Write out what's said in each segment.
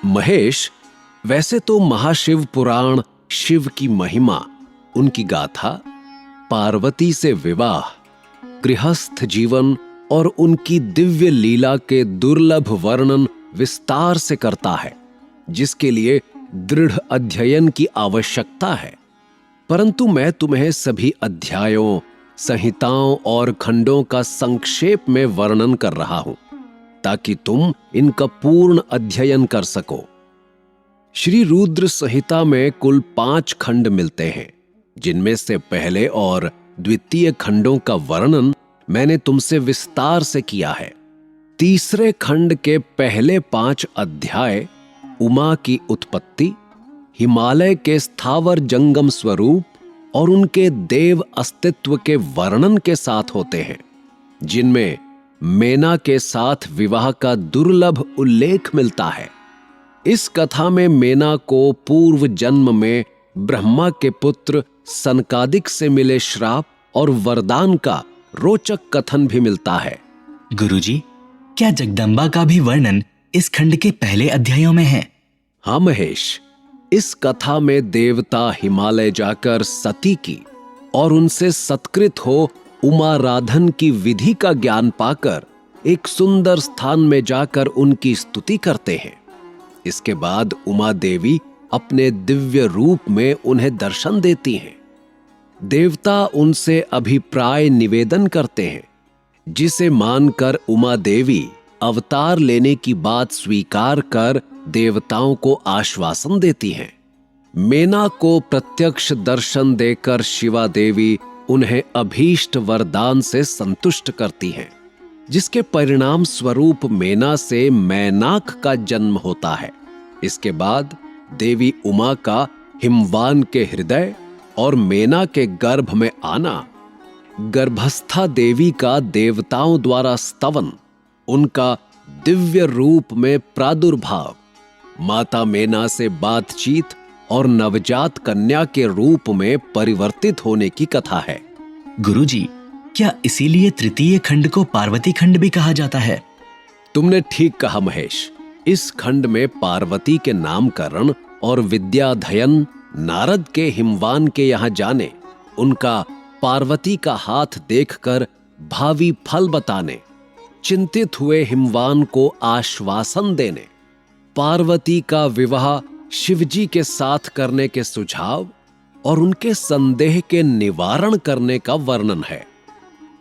महेश, वैसे तो महाशिव पुराण, शिव की महिमा, उनकी गाथा, पार्वती से विवाह, गृहस्थ जीवन और उनकी दिव्य लीला के दुर्लभ वर्णन विस्तार से करता है, जिसके लिए दृढ़ अध्ययन की आवश्यकता है। परंतु मैं तुम्हें सभी अध्यायों, संहिताओं और खंडों का संक्षेप में वर्णन कर रहा हूं, ताकि तुम इनका पूर्ण अध्ययन कर सको। श्री रुद्र संहिता में कुल 5 खंड मिलते हैं, जिनमें से पहले और द्वितीय खंडों का वर्णन मैंने तुमसे विस्तार से किया है। तीसरे खंड के पहले 5 अध्याय उमा की उत्पत्ति, हिमालय के स्थावर जंगम स्वरूप और उनके देव अस्तित्व के वर्णन के साथ होते हैं, जिनमें मेना के साथ विवाह का दुर्लभ उल्लेख मिलता है। इस कथा में मेना को पूर्व जन्म में ब्रह्मा के पुत्र सनकादिक से मिले श्राप और वरदान का रोचक कथन भी मिलता है। गुरुजी, क्या जगदम्बा का भी वर्णन इस खंड के पहले अध्यायों में है? हाँ महेश, इस कथा में देवता हिमालय जाकर सती की और उनसे सत्कृत हो उमाराधन की विधि का ज्ञान पाकर एक सुंदर स्थान में जाकर उनकी स्तुति करते हैं। इसके बाद उमा देवी अपने दिव्य रूप में उन्हें दर्शन देती हैं। देवता उनसे अभिप्राय निवेदन करते हैं, जिसे मानकर उमा देवी अवतार लेने की बात स्वीकार कर देवताओं को आश्वासन देती हैं। मेना को प्रत्यक्ष दर्शन देकर शिवा देवी उन्हें अभीष्ट वरदान से संतुष्ट करती हैं, जिसके परिणाम स्वरूप मेना से मैनाक का जन्म होता है। इसके बाद देवी उमा का हिमवान के हृदय और मेना के गर्भ में आना, गर्भस्था देवी का देवताओं द्वारा स्तवन, उनका दिव्य रूप में प्रादुर्भाव, माता मेना से बातचीत और नवजात कन्या के रूप में परिवर्तित होने की कथा है। गुरुजी, क्या इसीलिए तृतीय खंड को पार्वती खंड भी कहा जाता है? तुमने ठीक कहा महेश। इस खंड में पार्वती के नामकरण और विद्याध्ययन, नारद के हिमवान के यहां जाने, उनका पार्वती का हाथ देखकर भावी फल बताने, चिंतित हुए हिमवान को आश्वासन देने, पार्वती का विवाह शिवजी के साथ करने के सुझाव और उनके संदेह के निवारण करने का वर्णन है।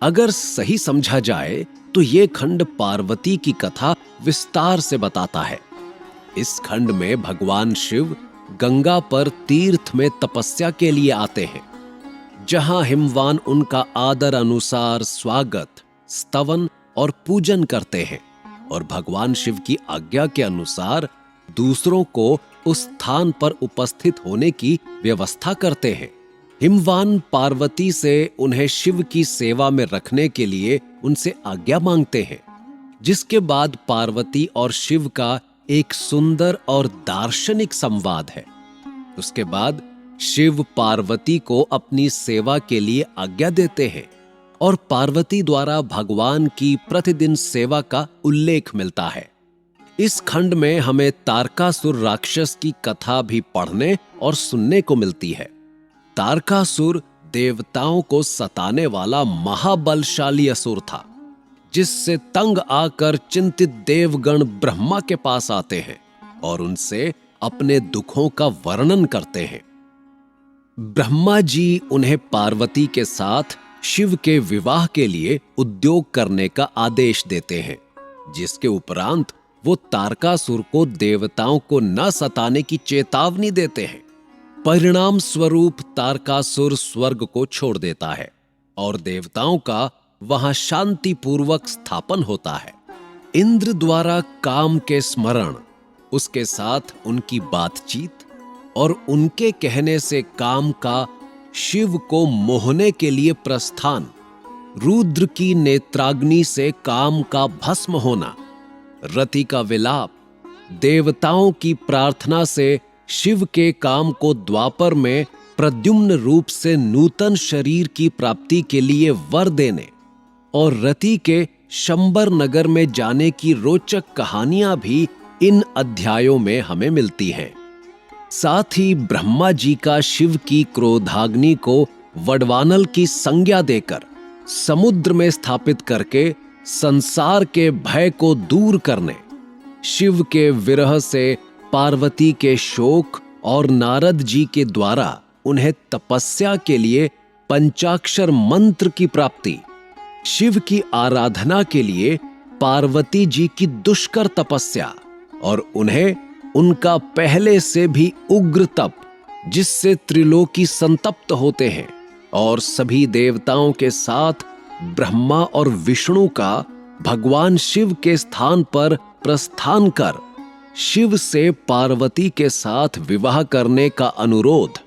अगर सही समझा जाए तो ये खंड पार्वती की कथा विस्तार से बताता है। इस खंड में भगवान शिव गंगा पर तीर्थ में तपस्या के लिए आते हैं, जहां हिमवान उनका आदर अनुसार स्वागत, स्तवन और पूजन करते हैं और भगवान शिव की आज्ञा के अनुसार दूसरों को उस स्थान पर उपस्थित होने की व्यवस्था करते हैं। हिमवान पार्वती से उन्हें शिव की सेवा में रखने के लिए उनसे आज्ञा मांगते हैं, जिसके बाद पार्वती और शिव का एक सुंदर और दार्शनिक संवाद है। उसके बाद शिव पार्वती को अपनी सेवा के लिए आज्ञा देते हैं और पार्वती द्वारा भगवान की प्रतिदिन सेवा का उल्लेख मिलता है। इस खंड में हमें तारकासुर राक्षस की कथा भी पढ़ने और सुनने को मिलती है। तारकासुर देवताओं को सताने वाला महाबलशाली असुर था, जिससे तंग आकर चिंतित देवगण ब्रह्मा के पास आते हैं और उनसे अपने दुखों का वर्णन करते हैं। ब्रह्मा जी उन्हें पार्वती के साथ शिव के विवाह के लिए उद्योग करने का आदेश देते हैं, जिसके उपरांत वो तारकासुर को देवताओं को न सताने की चेतावनी देते हैं। परिणाम स्वरूप तारकासुर स्वर्ग को छोड़ देता है और देवताओं का वहां शांतिपूर्वक स्थापन होता है। इंद्र द्वारा काम के स्मरण, उसके साथ उनकी बातचीत और उनके कहने से काम का शिव को मोहने के लिए प्रस्थान, रुद्र की नेत्राग्नि से काम का भस्म होना, रति का विलाप, देवताओं की प्रार्थना से शिव के काम को द्वापर में प्रद्युम्न रूप से नूतन शरीर की प्राप्ति के लिए वर देने और रति के शंबर नगर में जाने की रोचक कहानियां भी इन अध्यायों में हमें मिलती हैं। साथ ही ब्रह्मा जी का शिव की क्रोधाग्नि को वडवानल की संज्ञा देकर समुद्र में स्थापित करके संसार के भय को दूर करने, शिव के विरह से पार्वती के शोक और नारद जी के द्वारा उन्हें तपस्या के लिए पंचाक्षर मंत्र की प्राप्ति, शिव की आराधना के लिए पार्वती जी की दुष्कर तपस्या और उन्हें उनका पहले से भी उग्र तप जिससे त्रिलोकी संतप्त होते हैं और सभी देवताओं के साथ ब्रह्मा और विष्णु का भगवान शिव के स्थान पर प्रस्थान कर शिव से पार्वती के साथ विवाह करने का अनुरोध,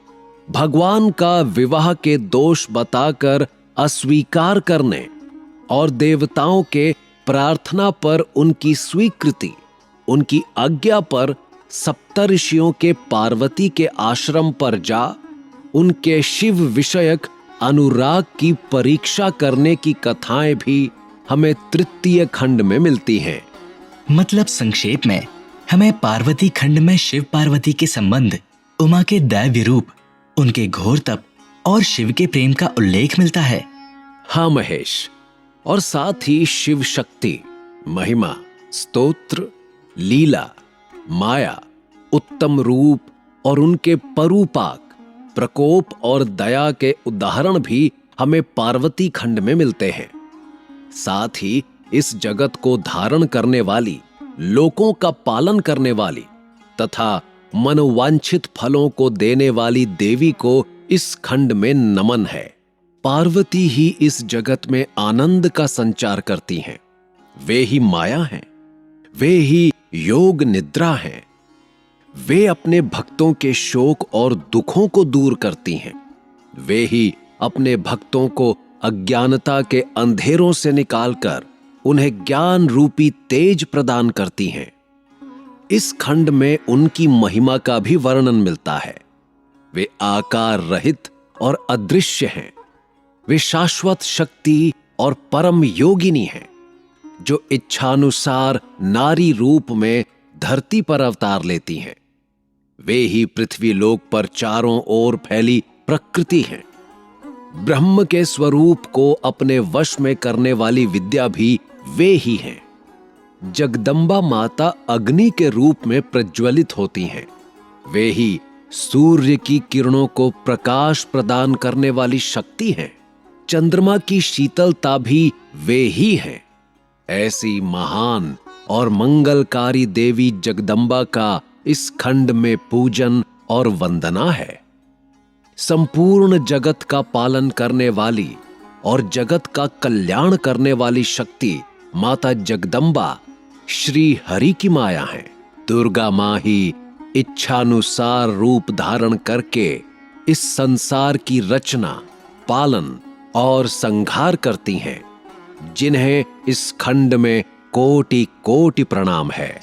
भगवान का विवाह के दोष बताकर अस्वीकार करने और देवताओं के प्रार्थना पर उनकी स्वीकृति, उनकी आज्ञा पर सप्तऋषियों के पार्वती के आश्रम पर जा उनके शिव विषयक अनुराग की परीक्षा करने की कथाएं भी हमें तृतीय खंड में मिलती हैं। मतलब संक्षेप में हमें पार्वती खंड में शिव पार्वती के संबंध, उमा के दैव्य रूप, उनके घोर तप और शिव के प्रेम का उल्लेख मिलता है। हाँ महेश, और साथ ही शिव शक्ति, महिमा, स्तोत्र, लीला, माया, उत्तम रूप और उनके परूपाक, प्रकोप और दया के उदाहरण भी हमें पार्वती खंड में मिलते हैं। साथ ही इस जगत को धारण करने वाली, लोकों का पालन करने वाली तथा मनोवांछित फलों को देने वाली देवी को इस खंड में नमन है। पार्वती ही इस जगत में आनंद का संचार करती हैं। वे ही माया हैं, वे ही योग निद्रा हैं। वे अपने भक्तों के शोक और दुखों को दूर करती हैं। वे ही अपने भक्तों को अज्ञानता के अंधेरों से निकालकर उन्हें ज्ञान रूपी तेज प्रदान करती हैं। इस खंड में उनकी महिमा का भी वर्णन मिलता है। वे आकार रहित और अदृश्य हैं। वे शाश्वत शक्ति और परम योगिनी हैं, जो इच्छानुसार नारी रूप में धरती पर अवतार लेती हैं। वे ही पृथ्वी लोक पर चारों ओर फैली प्रकृति हैं। ब्रह्म के स्वरूप को अपने वश में करने वाली विद्या भी वे ही हैं। जगदम्बा माता अग्नि के रूप में प्रज्वलित होती हैं। वे ही सूर्य की किरणों को प्रकाश प्रदान करने वाली शक्ति हैं। चंद्रमा की शीतलता भी वे ही हैं। ऐसी महान और मंगलकारी देवी जगदम्बा का इस खंड में पूजन और वंदना है। संपूर्ण जगत का पालन करने वाली और जगत का कल्याण करने वाली शक्ति माता जगदम्बा श्री हरि की माया है। दुर्गा मां ही इच्छानुसार रूप धारण करके इस संसार की रचना, पालन और संहार करती हैं, जिन्हें इस खंड में कोटि कोटि प्रणाम है।